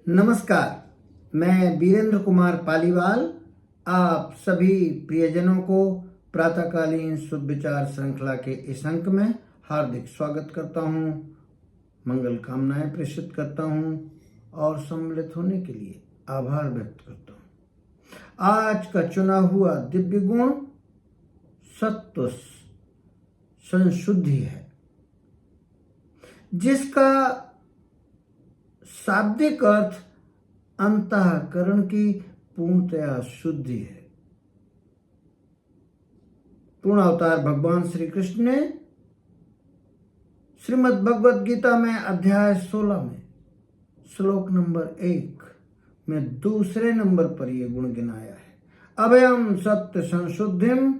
नमस्कार, मैं वीरेंद्र कुमार पालीवाल आप सभी प्रियजनों को प्रातःकालीन शुभ विचार श्रृंखला के इस अंक में हार्दिक स्वागत करता हूं, मंगल कामनाएं प्रेषित करता हूं और सम्मिलित होने के लिए आभार व्यक्त करता हूं। आज का चुना हुआ दिव्य गुण सत्व संशुद्धि है, जिसका शाब्दिक अर्थ अंतःकरण की पूर्णतया शुद्धि है। पूर्ण अवतार भगवान श्री कृष्ण ने श्रीमद् भगवद गीता में अध्याय 16 में श्लोक नंबर 1 में दूसरे नंबर पर यह गुण गिनाया है। अभयम सत्य संशुद्धिम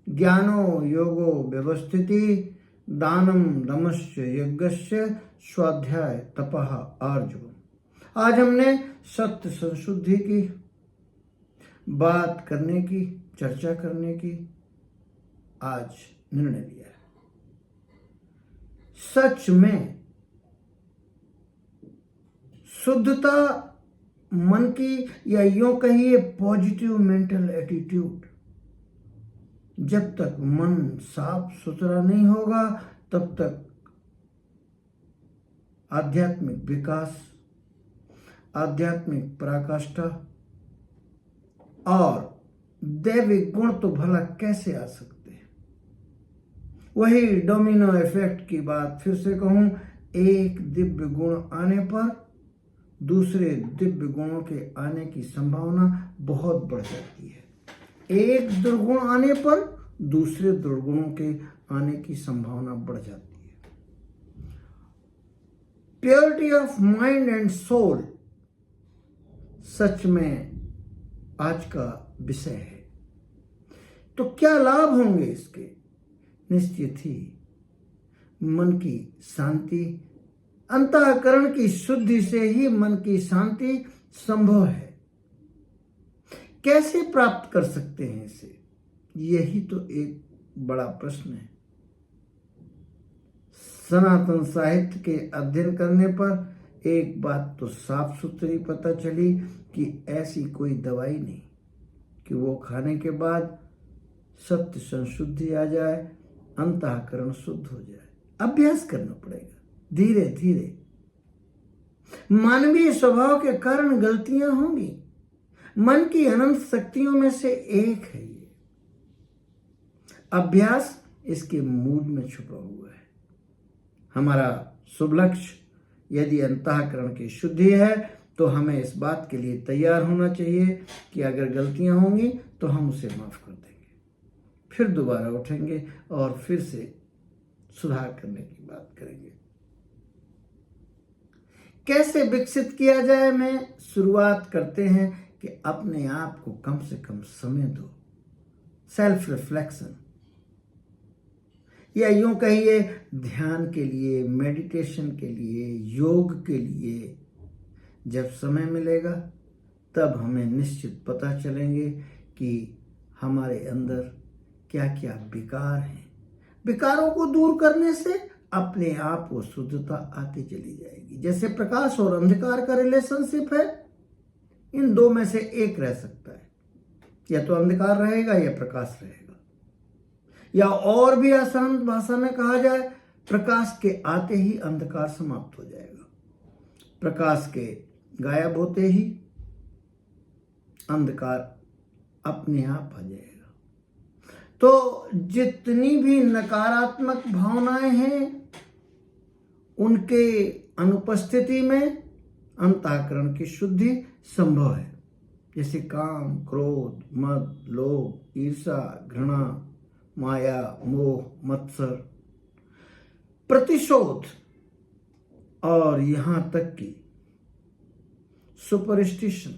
ज्ञानो योगो व्यवस्थिति दानम दमश्च यज्ञस्य स्वाध्याय तपः अर्जुन। आज हमने सत्य संशुद्धि की बात करने की, चर्चा करने की आज निर्णय लिया है। सच में शुद्धता मन की, या यूं कहिए पॉजिटिव मेंटल एटीट्यूड, जब तक मन साफ सुथरा नहीं होगा तब तक आध्यात्मिक विकास, आध्यात्मिक पराकाष्ठा और दैविक गुण तो भला कैसे आ सकते हैं। वही डोमिनो इफेक्ट की बात फिर से कहूं, एक दिव्य गुण आने पर दूसरे दिव्य गुणों के आने की संभावना बहुत बढ़ जाती है। एक दुर्गुण आने पर दूसरे दुर्गुणों के आने की संभावना बढ़ जाती है। Purity of mind and soul सच में आज का विषय है। तो क्या लाभ होंगे इसके? निश्चित ही मन की शांति, अंतःकरण की शुद्धि से ही मन की शांति संभव है। कैसे प्राप्त कर सकते हैं इसे? यही तो एक बड़ा प्रश्न है। सनातन साहित्य के अध्ययन करने पर एक बात तो साफ सुथरी पता चली कि ऐसी कोई दवाई नहीं कि वो खाने के बाद सत्य संशुद्धि आ जाए, अंतःकरण शुद्ध हो जाए। अभ्यास करना पड़ेगा धीरे धीरे। मानवीय स्वभाव के कारण गलतियां होंगी। मन की अनंत शक्तियों में से एक है ये। अभ्यास इसके मूल में छुपा हुआ है। हमारा शुभ लक्ष्य यदि अंतःकरण की शुद्धि है तो हमें इस बात के लिए तैयार होना चाहिए कि अगर गलतियां होंगी तो हम उसे माफ कर देंगे, फिर दोबारा उठेंगे और फिर से सुधार करने की बात करेंगे। कैसे विकसित किया जाए, में शुरुआत करते हैं कि अपने आप को कम से कम समय दो। सेल्फ रिफ्लेक्शन, या यूं कहिए ध्यान के लिए, मेडिटेशन के लिए, योग के लिए जब समय मिलेगा तब हमें निश्चित पता चलेंगे कि हमारे अंदर क्या क्या विकार हैं। विकारों को दूर करने से अपने आप को शुद्धता आती चली जाएगी। जैसे प्रकाश और अंधकार का रिलेशनशिप है, इन दो में से एक रह सकता है। या तो अंधकार रहेगा या प्रकाश रहेगा। या और भी आसान भाषा में कहा जाए, प्रकाश के आते ही अंधकार समाप्त हो जाएगा, प्रकाश के गायब होते ही अंधकार अपने आप आ जाएगा। तो जितनी भी नकारात्मक भावनाएं हैं, उनके अनुपस्थिति में अंतःकरण की शुद्धि संभव है। जैसे काम, क्रोध, मद, लोभ, ईर्ष्या, घृणा, माया, मोह, मत्सर, प्रतिशोध और यहां तक कि सुपरस्टिशन,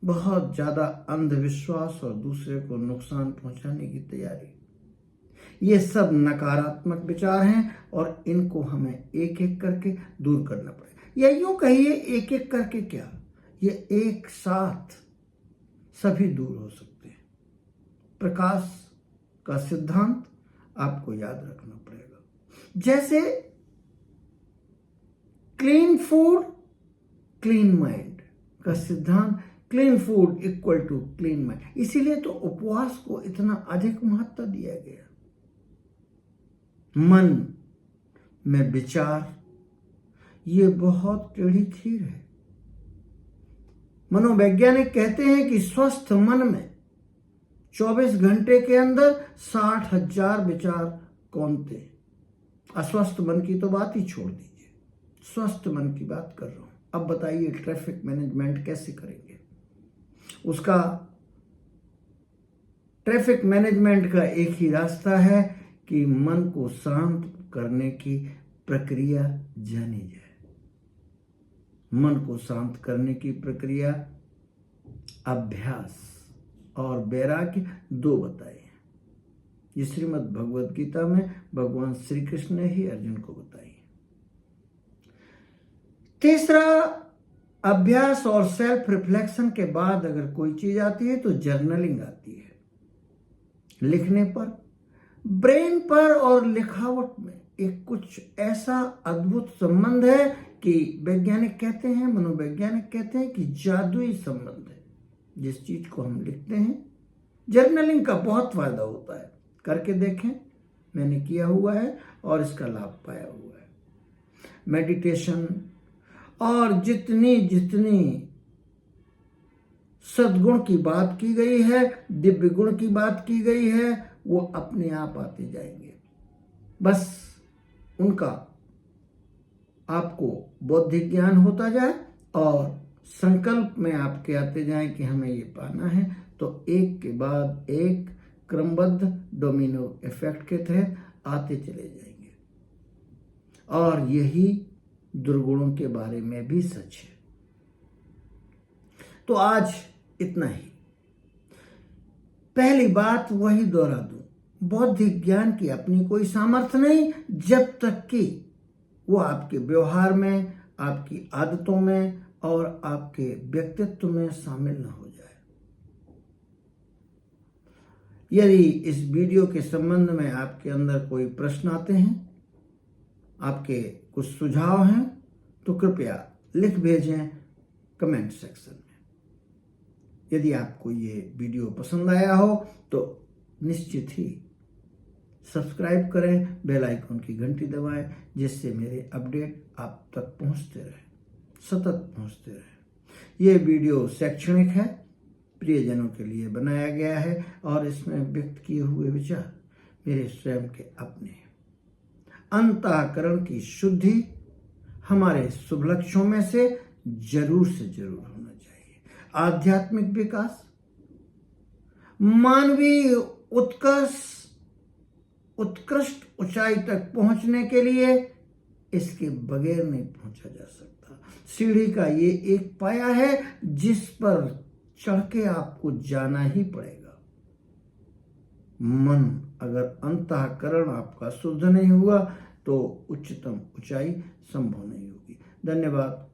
बहुत ज्यादा अंधविश्वास और दूसरे को नुकसान पहुंचाने की तैयारी, ये सब नकारात्मक विचार हैं और इनको हमें एक एक करके दूर करना पड़ेगा। या यूं कहिए एक एक करके क्या, ये एक साथ सभी दूर हो सकते हैं। प्रकाश का सिद्धांत आपको याद रखना पड़ेगा। जैसे क्लीन फूड, क्लीन माइंड, का सिद्धांत clean food equal to clean mind. इसीलिए तो उपवास को इतना अधिक महत्व दिया गया। मन में विचार, ये बहुत टेढ़ी खीर है। मनोवैज्ञानिक कहते हैं कि स्वस्थ मन में 24 घंटे के अंदर 60,000 विचार कौनते। अस्वस्थ मन की तो बात ही छोड़ दीजिए, स्वस्थ मन की बात कर रहा हूं। अब बताइए ट्रैफिक मैनेजमेंट कैसे करेंगे? उसका ट्रैफिक मैनेजमेंट का एक ही रास्ता है कि मन को शांत करने की प्रक्रिया जानी जाए। मन को शांत करने की प्रक्रिया अभ्यास और वैराग्य दो बताए हैं। ये श्रीमद् भगवद गीता में भगवान श्री कृष्ण ने ही अर्जुन को बताई। तीसरा, अभ्यास और सेल्फ रिफ्लेक्शन के बाद अगर कोई चीज आती है तो जर्नलिंग आती है। लिखने पर, ब्रेन पर और लिखावट में एक कुछ ऐसा अद्भुत संबंध है कि वैज्ञानिक कहते हैं, मनोवैज्ञानिक कहते हैं कि जादुई संबंध है। जिस चीज को हम लिखते हैं, जर्नलिंग का बहुत फायदा होता है। करके देखें, मैंने किया हुआ है और इसका लाभ पाया हुआ है। मेडिटेशन और जितनी जितनी सद्गुण की बात की गई है, दिव्य गुण की बात की गई है, वो अपने आप आते जाएंगे। बस उनका आपको बौद्धिक ज्ञान होता जाए और संकल्प में आपके आते जाएं कि हमें ये पाना है, तो एक के बाद एक क्रमबद्ध डोमिनो इफेक्ट के तहत आते चले जाएंगे। और यही दुर्गुणों के बारे में भी सच है। तो आज इतना ही। पहली बात वही दोहरा दूं, बौद्धिक ज्ञान की अपनी कोई सामर्थ्य नहीं जब तक कि वो आपके व्यवहार में, आपकी आदतों में और आपके व्यक्तित्व में शामिल न हो जाए। यदि इस वीडियो के संबंध में आपके अंदर कोई प्रश्न आते हैं, आपके कुछ सुझाव हैं, तो कृपया लिख भेजें कमेंट सेक्शन में। यदि आपको ये वीडियो पसंद आया हो तो निश्चित ही सब्सक्राइब करें, बेल आइकन की घंटी दबाएं, जिससे मेरे अपडेट आप तक पहुंचते रहे, सतत पहुंचते रहे। ये वीडियो शैक्षणिक है, प्रियजनों के लिए बनाया गया है और इसमें व्यक्त किए हुए विचार मेरे स्वयं के अपने हैं। अंतःकरण की शुद्धि हमारे शुभ लक्ष्यों में से जरूर होना चाहिए। आध्यात्मिक विकास, मानवीय उत्कृष्ट ऊंचाई तक पहुंचने के लिए इसके बगैर नहीं पहुंचा जा सकता। सीढ़ी का ये एक पाया है जिस पर चढ़ के आपको जाना ही पड़ेगा। मन अगर अंतःकरण आपका शुद्ध नहीं हुआ तो उच्चतम ऊंचाई संभव नहीं होगी। धन्यवाद।